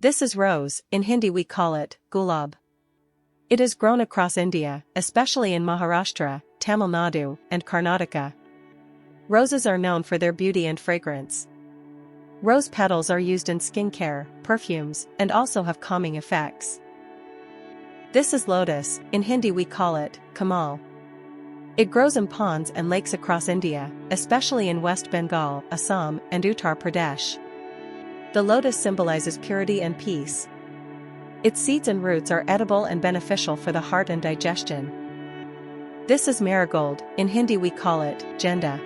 This is rose, in Hindi we call it gulab. It is grown across India, especially in Maharashtra, Tamil Nadu, and Karnataka. Roses are known for their beauty and fragrance. Rose petals are used in skincare, perfumes, and also have calming effects. This is lotus, in Hindi we call it kamal. It grows in ponds and lakes across India, especially in West Bengal, Assam, and Uttar Pradesh. The lotus symbolizes purity and peace. Its seeds and roots are edible and beneficial for the heart and digestion. This is marigold, in Hindi we call it genda.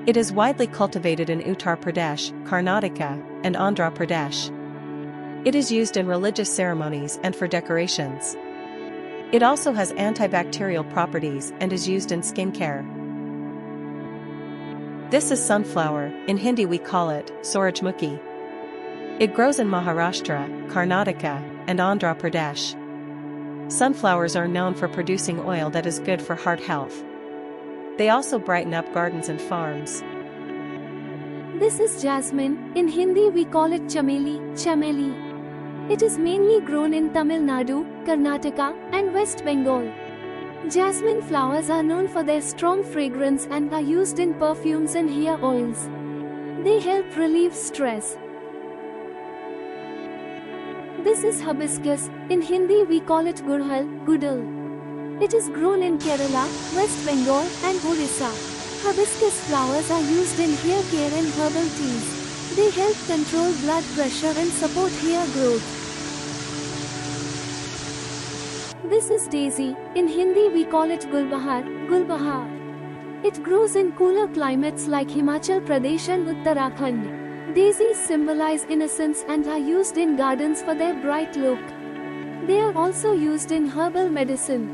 It is widely cultivated in Uttar Pradesh, Karnataka, and Andhra Pradesh. It is used in religious ceremonies and for decorations. It also has antibacterial properties and is used in skincare. This is sunflower, in Hindi we call it Surajmukhi. It grows in Maharashtra, Karnataka, and Andhra Pradesh. Sunflowers are known for producing oil that is good for heart health. They also brighten up gardens and farms. This is jasmine, in Hindi we call it chameli, chameli. It is mainly grown in Tamil Nadu, Karnataka, and West Bengal. Jasmine flowers are known for their strong fragrance and are used in perfumes and hair oils. They help relieve stress. This is hibiscus, in Hindi we call it gudhal, gudal. It is grown in Kerala, West Bengal, and Orissa. Hibiscus flowers are used in hair care and herbal teas. They help control blood pressure and support hair growth. This is daisy, in Hindi we call it gulbahar, gulbahar. It grows in cooler climates like Himachal Pradesh and Uttarakhand. Daisies symbolize innocence and are used in gardens for their bright look. They are also used in herbal medicine.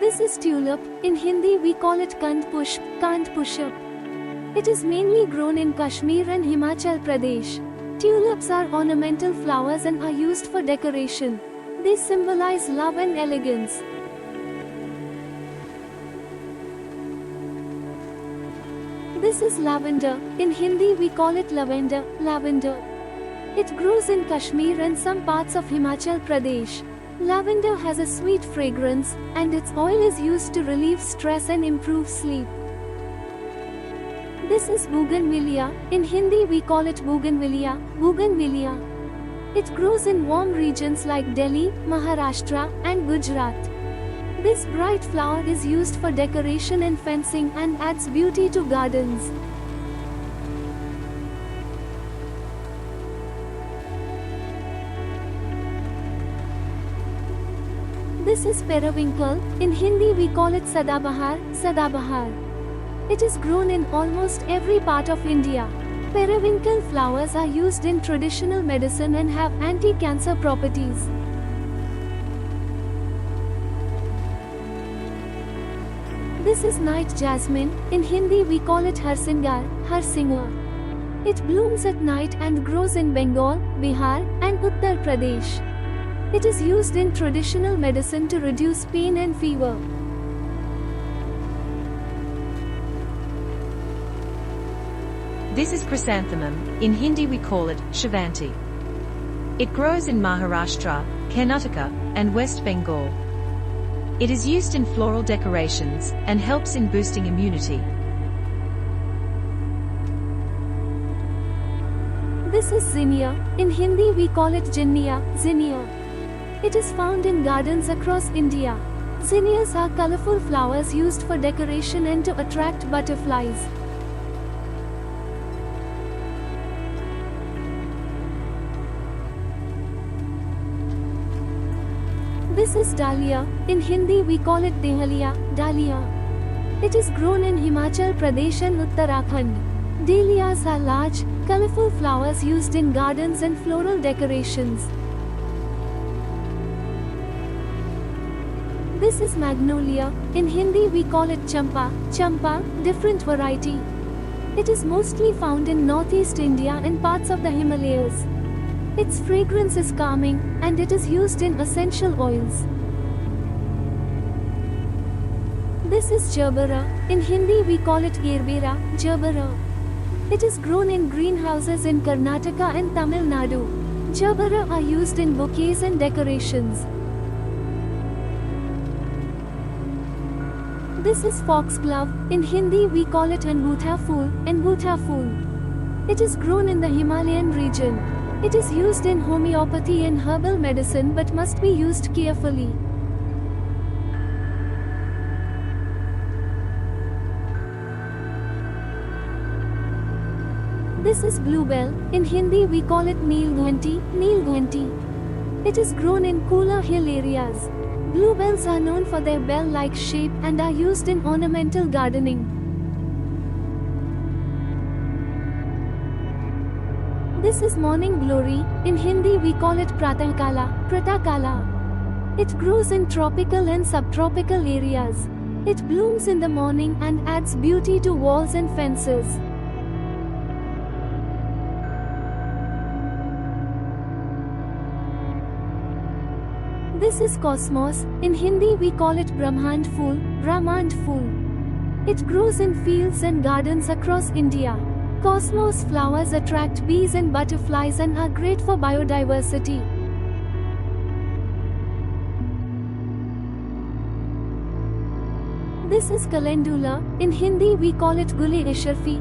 This is tulip, in Hindi we call it Kand Pushp, Kand Pushp. It is mainly grown in Kashmir and Himachal Pradesh. Tulips are ornamental flowers and are used for decoration. They symbolize love and elegance. This is lavender, in Hindi we call it lavender, lavender. It grows in Kashmir and some parts of Himachal Pradesh. Lavender has a sweet fragrance, and its oil is used to relieve stress and improve sleep. This is bougainvillea, in Hindi we call it bougainvillea, bougainvillea. It grows in warm regions like Delhi, Maharashtra, and Gujarat. This bright flower is used for decoration and fencing and adds beauty to gardens. This is periwinkle, in Hindi we call it sadabahar, sadabahar. It is grown in almost every part of India. Periwinkle flowers are used in traditional medicine and have anti-cancer properties. This is night jasmine, in Hindi we call it harsingar, harsingar. It blooms at night and grows in Bengal, Bihar, and Uttar Pradesh. It is used in traditional medicine to reduce pain and fever. This is chrysanthemum, in Hindi we call it Shivanti. It grows in Maharashtra, Karnataka, and West Bengal. It is used in floral decorations and helps in boosting immunity. This is zinnia, in Hindi we call it zinnia, zinnia. It is found in gardens across India. Zinnias are colorful flowers used for decoration and to attract butterflies. This is dahlia, in Hindi we call it dahlia, dahlia. It is grown in Himachal Pradesh and Uttarakhand. Dahlias are large, colorful flowers used in gardens and floral decorations. This is magnolia, in Hindi we call it champa, champa, different variety. It is mostly found in northeast India and parts of the Himalayas. Its fragrance is calming, and it is used in essential oils. This is gerbera, in Hindi we call it gerbera, gerbera. It is grown in greenhouses in Karnataka and Tamil Nadu. Jabara are used in bouquets and decorations. This is foxglove. In Hindi we call it angutha phool. It is grown in the Himalayan region. It is used in homeopathy and herbal medicine but must be used carefully. This is bluebell. In Hindi we call it neelguinti. It is grown in cooler hill areas. Bluebells are known for their bell-like shape and are used in ornamental gardening. This is morning glory. In Hindi we call it pratakala. It grows in tropical and subtropical areas. It blooms in the morning and adds beauty to walls and fences. This is cosmos. In Hindi we call it Brahmand phool. It grows in fields and gardens across India. Cosmos flowers attract bees and butterflies and are great for biodiversity. This is calendula. In Hindi we call it gul asharfi.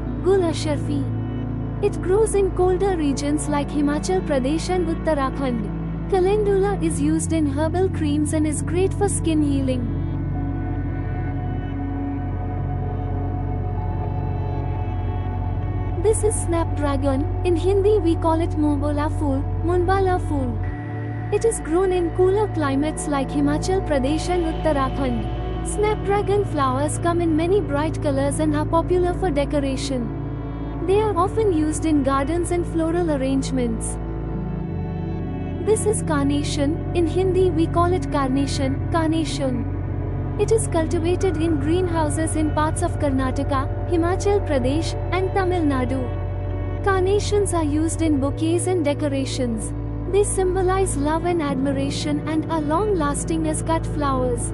It grows in colder regions like Himachal Pradesh and Uttarakhand. Calendula is used in herbal creams and is great for skin healing. This is snapdragon. In Hindi we call it munbala phool. It is grown in cooler climates like Himachal Pradesh and Uttarakhand. Snapdragon flowers come in many bright colors and are popular for decoration. They are often used in gardens and floral arrangements. This is carnation. In Hindi we call it carnation. It is cultivated in greenhouses in parts of Karnataka, Himachal Pradesh, and Tamil Nadu. Carnations are used in bouquets and decorations. They symbolize love and admiration and are long-lasting as cut flowers.